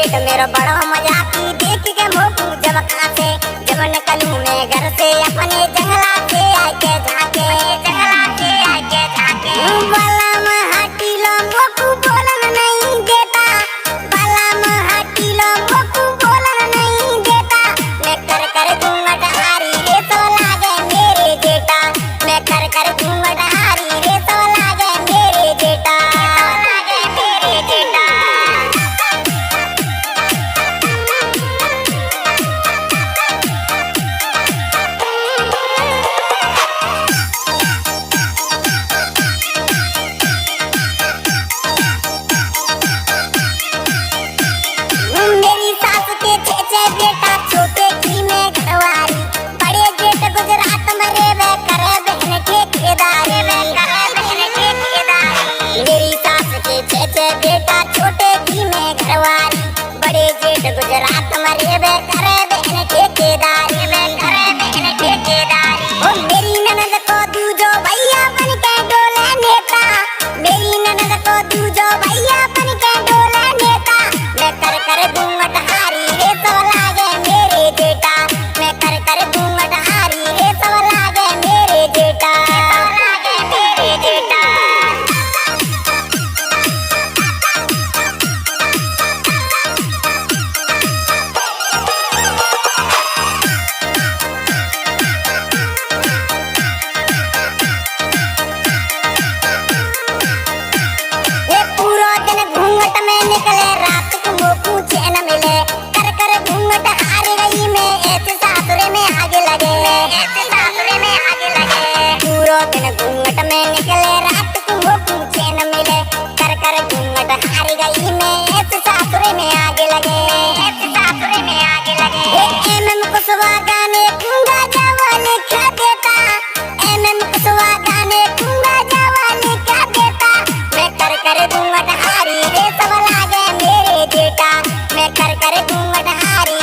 जेठ मेरा बड़ा मजाकी देख के मोकू जब खाते जब निकलूं मैं घर से अपने जंगला से आके झाके बाला में हटी लो मोकू बोलन नहीं देता बाला में हटी लो मोकू बोलन नहीं देता मैं कर घूंघट हारी रे तो लागे मेरे जेठा मैं कर घूंघट हारी रे तो लागे मेरे जेठा मेरी सास के छे बेटा छोटे की में घरवारी बड़े जेठ गुजरात में रेवे करे बहन ठेकेदारी मेरी सास के छे बेटा छोटे की में घरवारी बड़े जेठ गुजरात में रेवे करे बहन ठेकेदारी ओ मेरी ननद को दूजो भैया बन के डोले नेता मेरी ननद को दूजो भैया बन के डोले नेता मैं कर घूंघट हारी रे तो लागे मेरे जेठा मैं कर घूंघट हारी रे तो लागे मेरे जेठा ये पूरा दिन घूंघट में निकले रात को मोकू चैन मिले कर घूंघट हार गई मैं ऐसे सासुरे में आगे लगे पूरा दिन घूंघट में निकले रात को मोकू चैन मिले कर घूंघट हार गई मैं ऐसे सासुरे में आगे लगे एमएम कुशवा गाने गूंगा जवान क्या देता एमएम कुशवा गाने गूंगा जवान क्या देता मैं कर घूंघट हारी रे सब लागे मेरे जेठा मैं कर घूंघट हारी